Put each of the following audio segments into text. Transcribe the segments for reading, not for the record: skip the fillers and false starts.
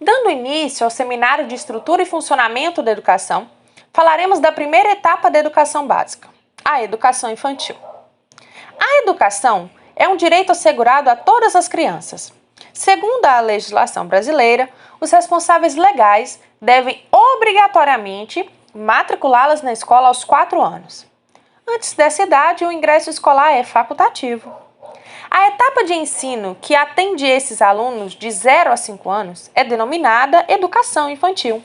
Dando início ao Seminário de Estrutura e Funcionamento da Educação, falaremos da primeira etapa da educação básica, a educação infantil. A educação é um direito assegurado a todas as crianças. Segundo a legislação brasileira, os responsáveis legais devem obrigatoriamente matriculá-las na escola aos 4 anos. Antes dessa idade, o ingresso escolar é facultativo. A etapa de ensino que atende esses alunos de 0 a 5 anos é denominada educação infantil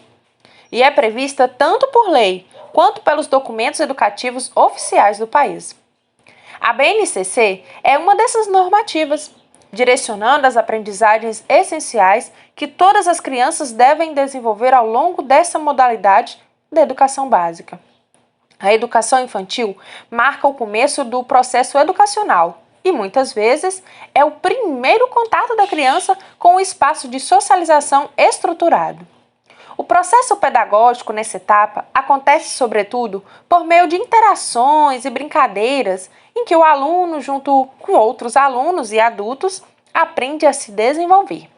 e é prevista tanto por lei quanto pelos documentos educativos oficiais do país. A BNCC é uma dessas normativas, direcionando as aprendizagens essenciais que todas as crianças devem desenvolver ao longo dessa modalidade da educação básica. A educação infantil marca o começo do processo educacional e, muitas vezes, é o primeiro contato da criança com o espaço de socialização estruturado. O processo pedagógico nessa etapa acontece, sobretudo, por meio de interações e brincadeiras em que o aluno, junto com outros alunos e adultos, aprende a se desenvolver.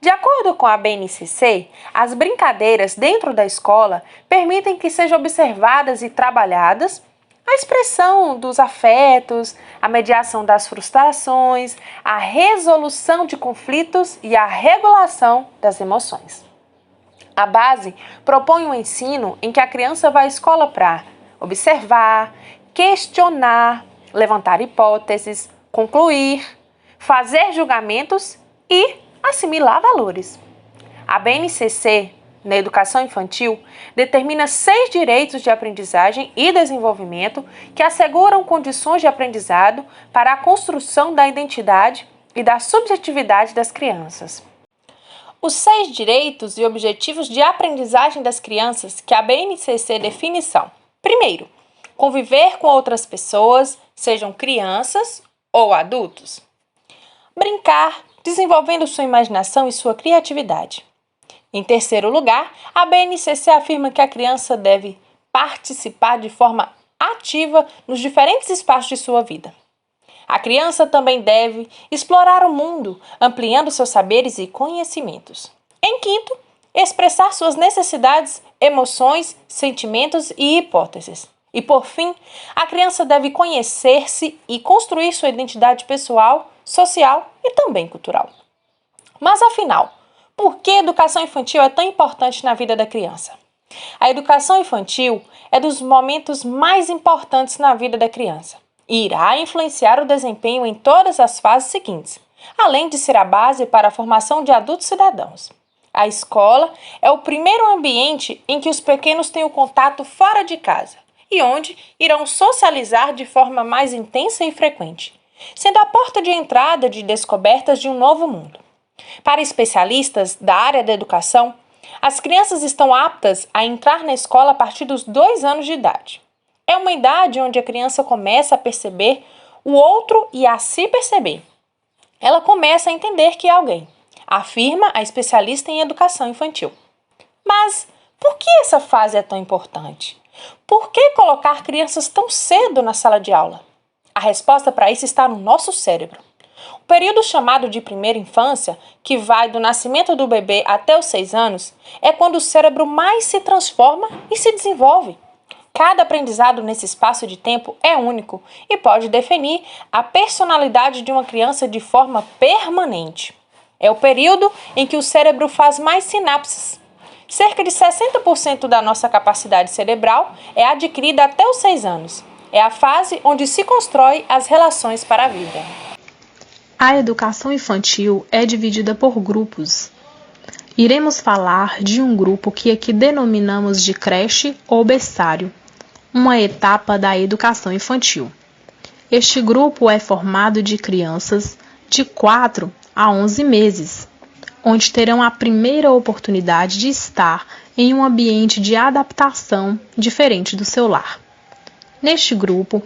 De acordo com a BNCC, as brincadeiras dentro da escola permitem que sejam observadas e trabalhadas a expressão dos afetos, a mediação das frustrações, a resolução de conflitos e a regulação das emoções. A base propõe um ensino em que a criança vai à escola para observar, questionar, levantar hipóteses, concluir, fazer julgamentos e assimilar valores. A BNCC, na educação infantil, determina 6 direitos de aprendizagem e desenvolvimento que asseguram condições de aprendizado para a construção da identidade e da subjetividade das crianças. Os 6 direitos e objetivos de aprendizagem das crianças que a BNCC define são: primeiro, conviver com outras pessoas, sejam crianças ou adultos. Brincar, desenvolvendo sua imaginação e sua criatividade. Em terceiro lugar, a BNCC afirma que a criança deve participar de forma ativa nos diferentes espaços de sua vida. A criança também deve explorar o mundo, ampliando seus saberes e conhecimentos. Em quinto, expressar suas necessidades, emoções, sentimentos e hipóteses. E, por fim, a criança deve conhecer-se e construir sua identidade pessoal, social e também cultural. Mas, afinal, por que a educação infantil é tão importante na vida da criança? A educação infantil é dos momentos mais importantes na vida da criança e irá influenciar o desempenho em todas as fases seguintes, além de ser a base para a formação de adultos cidadãos. A escola é o primeiro ambiente em que os pequenos têm o contato fora de casa e onde irão socializar de forma mais intensa e frequente, sendo a porta de entrada de descobertas de um novo mundo. Para especialistas da área da educação, as crianças estão aptas a entrar na escola a partir dos 2 anos de idade. É uma idade onde a criança começa a perceber o outro e a se perceber. Ela começa a entender que é alguém, afirma a especialista em educação infantil. Mas por que essa fase é tão importante? Por que colocar crianças tão cedo na sala de aula? A resposta para isso está no nosso cérebro. O período chamado de primeira infância, que vai do nascimento do bebê até os 6 anos, é quando o cérebro mais se transforma e se desenvolve. Cada aprendizado nesse espaço de tempo é único e pode definir a personalidade de uma criança de forma permanente. É o período em que o cérebro faz mais sinapses. Cerca de 60% da nossa capacidade cerebral é adquirida até os 6 anos. É a fase onde se constrói as relações para a vida. A educação infantil é dividida por grupos. Iremos falar de um grupo que aqui denominamos de creche ou berçário, uma etapa da educação infantil. Este grupo é formado de crianças de 4 a 11 meses, onde terão a primeira oportunidade de estar em um ambiente de adaptação diferente do seu lar. Neste grupo,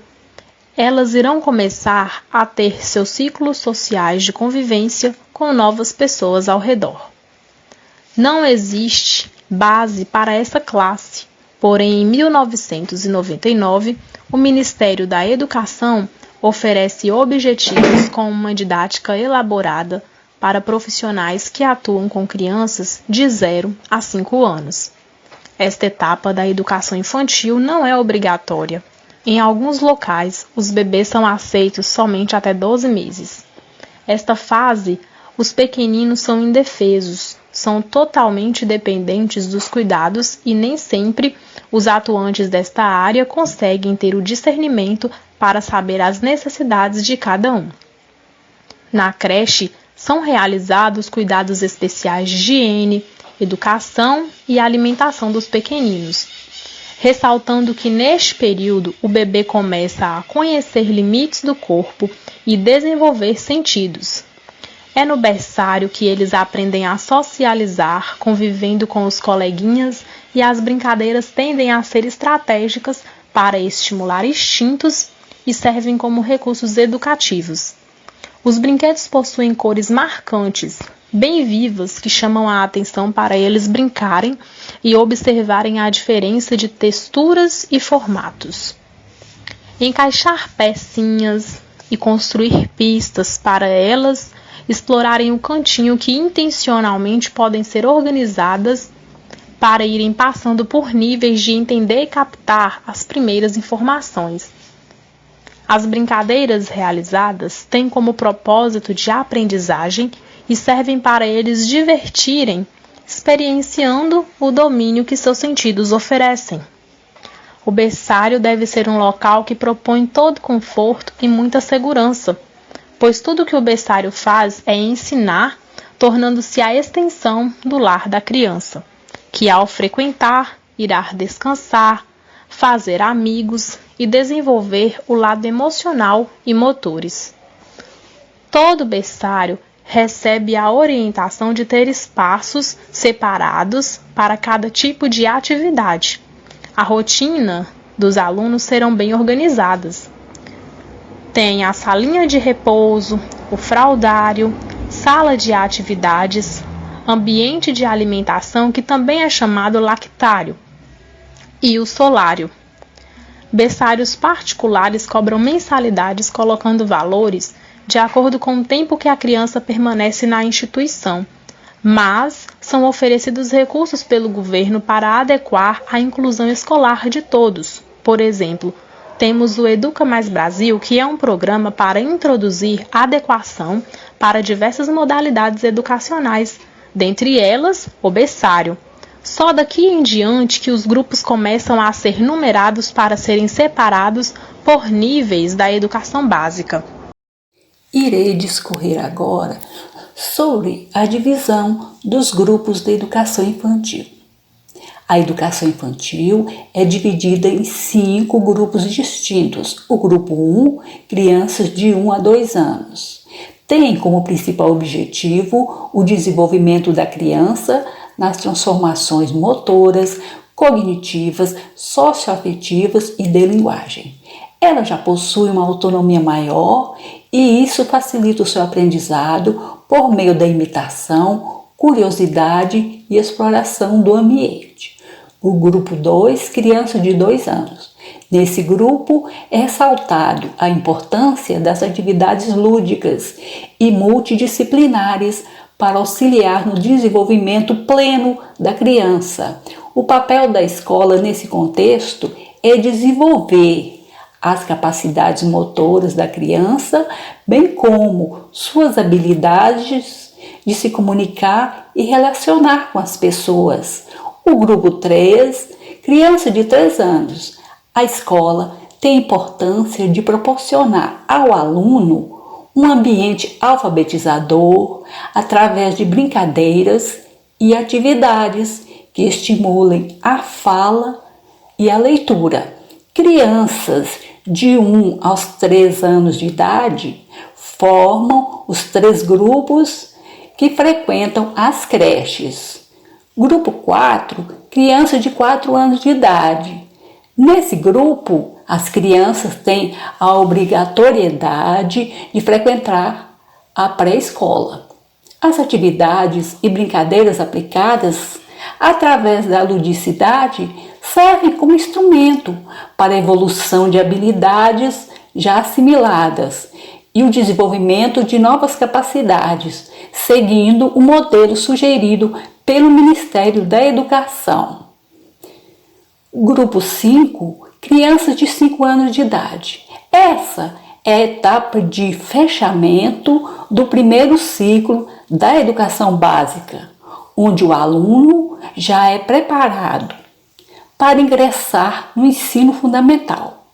elas irão começar a ter seus ciclos sociais de convivência com novas pessoas ao redor. Não existe base para essa classe, porém, em 1999, o Ministério da Educação oferece objetivos com uma didática elaborada para profissionais que atuam com crianças de 0 a 5 anos. Esta etapa da educação infantil não é obrigatória. Em alguns locais, os bebês são aceitos somente até 12 meses. Esta fase, os pequeninos são indefesos, são totalmente dependentes dos cuidados e nem sempre os atuantes desta área conseguem ter o discernimento para saber as necessidades de cada um. Na creche, são realizados cuidados especiais de higiene, educação e alimentação dos pequeninos, ressaltando que neste período o bebê começa a conhecer limites do corpo e desenvolver sentidos. É no berçário que eles aprendem a socializar, convivendo com os coleguinhas, e as brincadeiras tendem a ser estratégicas para estimular instintos e servem como recursos educativos. Os brinquedos possuem cores marcantes, bem vivas, que chamam a atenção para eles brincarem e observarem a diferença de texturas e formatos. Encaixar pecinhas e construir pistas para elas explorarem o cantinho que intencionalmente podem ser organizadas para irem passando por níveis de entender e captar as primeiras informações. As brincadeiras realizadas têm como propósito de aprendizagem e servem para eles divertirem, experienciando o domínio que seus sentidos oferecem. O berçário deve ser um local que propõe todo conforto e muita segurança, pois tudo que o berçário faz é ensinar, tornando-se a extensão do lar da criança, que ao frequentar irá descansar, fazer amigos e desenvolver o lado emocional e motores. Todo berçário recebe a orientação de ter espaços separados para cada tipo de atividade. A rotina dos alunos serão bem organizadas. Tem a salinha de repouso, o fraldário, sala de atividades, ambiente de alimentação, que também é chamado lactário, e o solário. Berçários particulares cobram mensalidades colocando valores de acordo com o tempo que a criança permanece na instituição, mas são oferecidos recursos pelo governo para adequar a inclusão escolar de todos. Por exemplo, temos o Educa Mais Brasil, que é um programa para introduzir adequação para diversas modalidades educacionais, dentre elas o berçário. Só daqui em diante que os grupos começam a ser numerados para serem separados por níveis da educação básica. Irei discorrer agora sobre a divisão dos grupos de educação infantil. A educação infantil é dividida em 5 grupos distintos. O grupo 1, crianças de 1 a 2 anos. Tem como principal objetivo o desenvolvimento da criança nas transformações motoras, cognitivas, socioafetivas e de linguagem. Ela já possui uma autonomia maior e isso facilita o seu aprendizado por meio da imitação, curiosidade e exploração do ambiente. O grupo 2, crianças de 2 anos. Nesse grupo é ressaltado a importância das atividades lúdicas e multidisciplinares para auxiliar no desenvolvimento pleno da criança. O papel da escola nesse contexto é desenvolver as capacidades motoras da criança, bem como suas habilidades de se comunicar e relacionar com as pessoas. O grupo 3, criança de 3 anos. A escola tem a importância de proporcionar ao aluno um ambiente alfabetizador através de brincadeiras e atividades que estimulem a fala e a leitura. Crianças de 1 aos 3 anos de idade formam os 3 grupos que frequentam as creches. Grupo 4, crianças de 4 anos de idade. Nesse grupo, as crianças têm a obrigatoriedade de frequentar a pré-escola. As atividades e brincadeiras aplicadas através da ludicidade servem como instrumento para a evolução de habilidades já assimiladas e o desenvolvimento de novas capacidades, seguindo o modelo sugerido pelo Ministério da Educação. Grupo 5, crianças de 5 anos de idade. Essa é a etapa de fechamento do primeiro ciclo da educação básica, onde o aluno já é preparado para ingressar no ensino fundamental.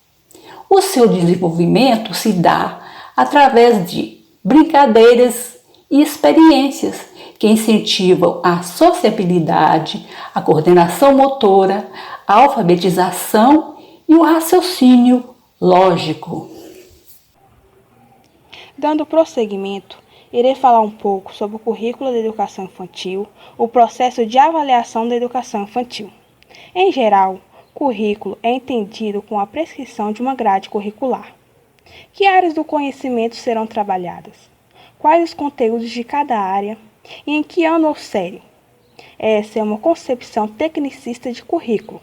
O seu desenvolvimento se dá através de brincadeiras e experiências que incentivam a sociabilidade, a coordenação motora, a alfabetização e o raciocínio lógico. Dando prosseguimento, irei falar um pouco sobre o currículo da educação infantil, o processo de avaliação da educação infantil. Em geral, currículo é entendido com a prescrição de uma grade curricular. Que áreas do conhecimento serão trabalhadas? Quais os conteúdos de cada área? E em que ano ou série? Essa é uma concepção tecnicista de currículo.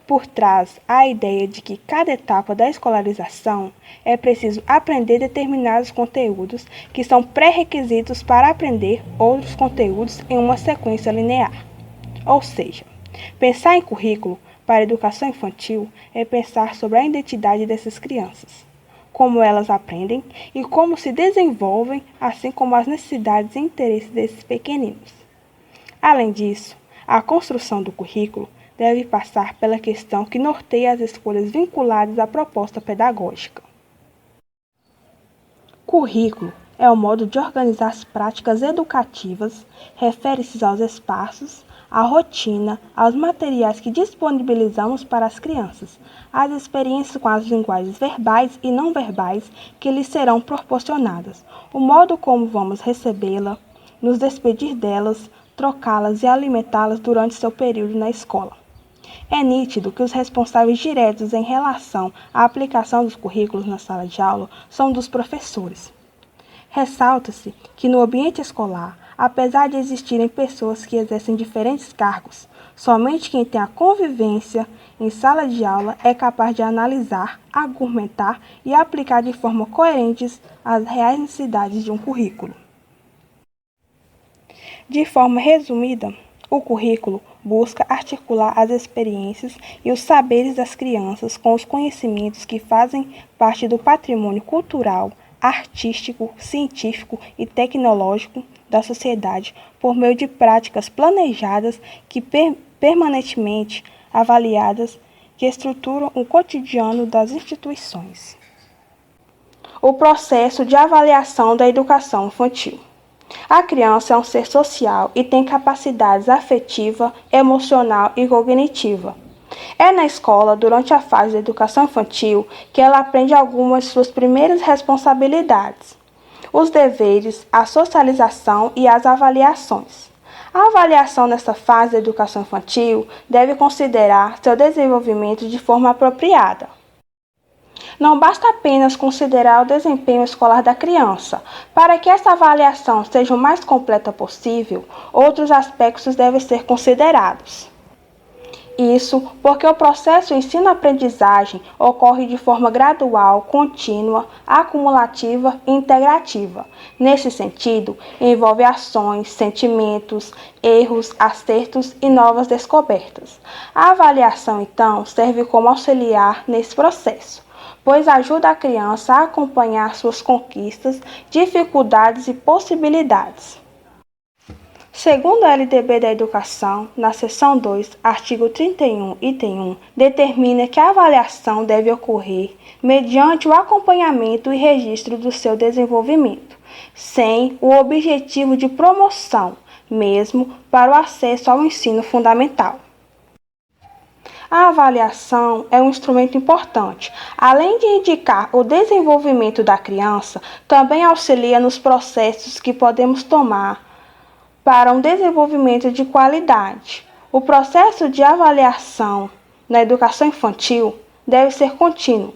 Por trás, há a ideia de que cada etapa da escolarização é preciso aprender determinados conteúdos que são pré-requisitos para aprender outros conteúdos em uma sequência linear. Ou seja, pensar em currículo para a educação infantil é pensar sobre a identidade dessas crianças, como elas aprendem e como se desenvolvem, assim como as necessidades e interesses desses pequeninos. Além disso, a construção do currículo deve passar pela questão que norteia as escolhas vinculadas à proposta pedagógica. Currículo é o modo de organizar as práticas educativas, refere-se aos espaços, à rotina, aos materiais que disponibilizamos para as crianças, às experiências com as linguagens verbais e não verbais que lhes serão proporcionadas, o modo como vamos recebê-la, nos despedir delas, trocá-las e alimentá-las durante seu período na escola. É nítido que os responsáveis diretos em relação à aplicação dos currículos na sala de aula são dos professores. Ressalta-se que no ambiente escolar, apesar de existirem pessoas que exercem diferentes cargos, somente quem tem a convivência em sala de aula é capaz de analisar, argumentar e aplicar de forma coerente as reais necessidades de um currículo. De forma resumida, o currículo busca articular as experiências e os saberes das crianças com os conhecimentos que fazem parte do patrimônio cultural, artístico, científico e tecnológico da sociedade por meio de práticas planejadas que permanentemente avaliadas que estruturam o cotidiano das instituições. O processo de avaliação da educação infantil. A criança é um ser social e tem capacidades afetiva, emocional e cognitiva. É na escola, durante a fase da educação infantil, que ela aprende algumas de suas primeiras responsabilidades, os deveres, a socialização e as avaliações. A avaliação nessa fase da educação infantil deve considerar seu desenvolvimento de forma apropriada. Não basta apenas considerar o desempenho escolar da criança. Para que essa avaliação seja o mais completa possível, outros aspectos devem ser considerados. Isso porque o processo ensino-aprendizagem ocorre de forma gradual, contínua, acumulativa e integrativa. Nesse sentido, envolve ações, sentimentos, erros, acertos e novas descobertas. A avaliação, então, serve como auxiliar nesse processo, pois ajuda a criança a acompanhar suas conquistas, dificuldades e possibilidades. Segundo a LDB da Educação, na seção 2, artigo 31, item 1, determina que a avaliação deve ocorrer mediante o acompanhamento e registro do seu desenvolvimento, sem o objetivo de promoção, mesmo para o acesso ao ensino fundamental. A avaliação é um instrumento importante. Além de indicar o desenvolvimento da criança, também auxilia nos processos que podemos tomar para um desenvolvimento de qualidade. O processo de avaliação na educação infantil deve ser contínuo.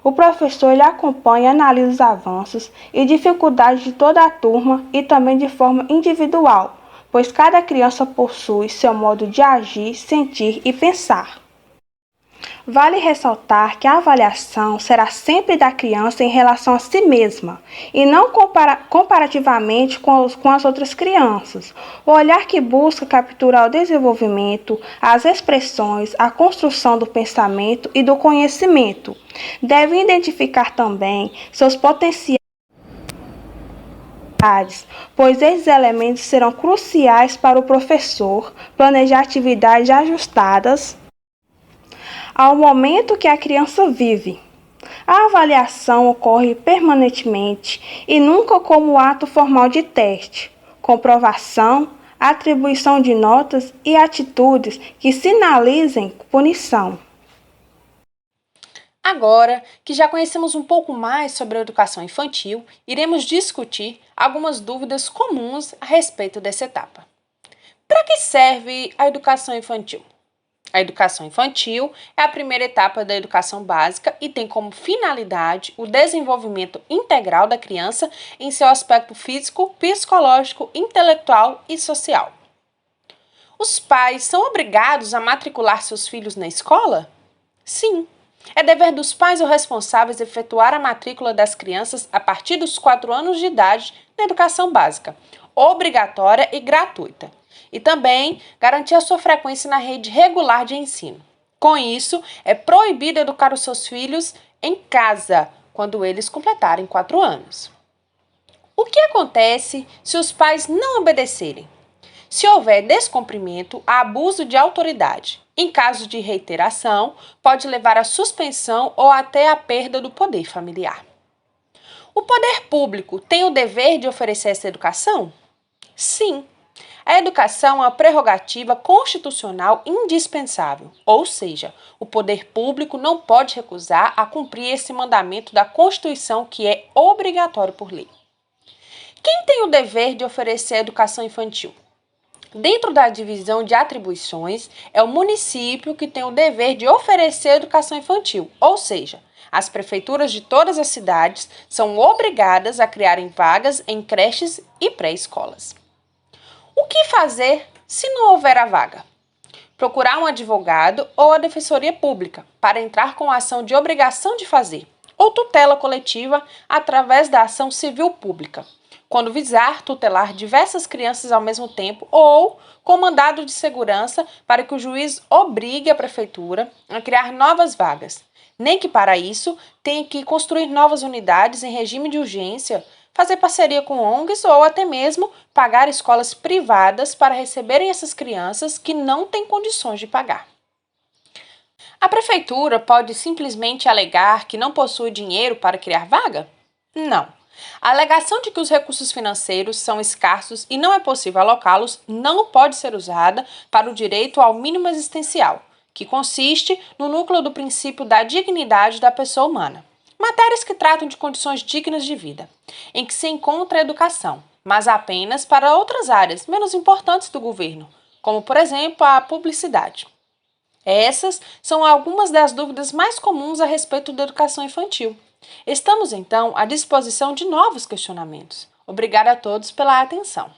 O professor ele acompanha e analisa os avanços e dificuldades de toda a turma e também de forma individual, pois cada criança possui seu modo de agir, sentir e pensar. Vale ressaltar que a avaliação será sempre da criança em relação a si mesma e não comparativamente com as outras crianças. O olhar que busca capturar o desenvolvimento, as expressões, a construção do pensamento e do conhecimento. Deve identificar também seus potenciais, pois esses elementos serão cruciais para o professor planejar atividades ajustadas ao momento que a criança vive. A avaliação ocorre permanentemente e nunca como ato formal de teste, comprovação, atribuição de notas e atitudes que sinalizem punição. Agora que já conhecemos um pouco mais sobre a educação infantil, iremos discutir algumas dúvidas comuns a respeito dessa etapa. Para que serve a educação infantil? A educação infantil é a primeira etapa da educação básica e tem como finalidade o desenvolvimento integral da criança em seu aspecto físico, psicológico, intelectual e social. Os pais são obrigados a matricular seus filhos na escola? Sim. É dever dos pais ou responsáveis efetuar a matrícula das crianças a partir dos 4 anos de idade na educação básica, obrigatória e gratuita. E também garantir a sua frequência na rede regular de ensino. Com isso, é proibido educar os seus filhos em casa, quando eles completarem 4 anos. O que acontece se os pais não obedecerem? Se houver descumprimento, há abuso de autoridade. Em caso de reiteração, pode levar à suspensão ou até à perda do poder familiar. O poder público tem o dever de oferecer essa educação? Sim. A educação é uma prerrogativa constitucional indispensável, ou seja, o poder público não pode recusar a cumprir esse mandamento da Constituição que é obrigatório por lei. Quem tem o dever de oferecer a educação infantil? Dentro da divisão de atribuições, é o município que tem o dever de oferecer a educação infantil, ou seja, as prefeituras de todas as cidades são obrigadas a criarem vagas em creches e pré-escolas. O que fazer se não houver a vaga? Procurar um advogado ou a defensoria pública para entrar com a ação de obrigação de fazer, ou tutela coletiva através da ação civil pública, quando visar tutelar diversas crianças ao mesmo tempo, ou com mandado de segurança para que o juiz obrigue a prefeitura a criar novas vagas, nem que para isso tenha que construir novas unidades em regime de urgência, fazer parceria com ONGs ou até mesmo pagar escolas privadas para receberem essas crianças que não têm condições de pagar. A prefeitura pode simplesmente alegar que não possui dinheiro para criar vaga? Não. A alegação de que os recursos financeiros são escassos e não é possível alocá-los não pode ser usada para o direito ao mínimo existencial, que consiste no núcleo do princípio da dignidade da pessoa humana. Matérias que tratam de condições dignas de vida, em que se encontra a educação, mas apenas para outras áreas menos importantes do governo, como, por exemplo, a publicidade. Essas são algumas das dúvidas mais comuns a respeito da educação infantil. Estamos, então, à disposição de novos questionamentos. Obrigada a todos pela atenção.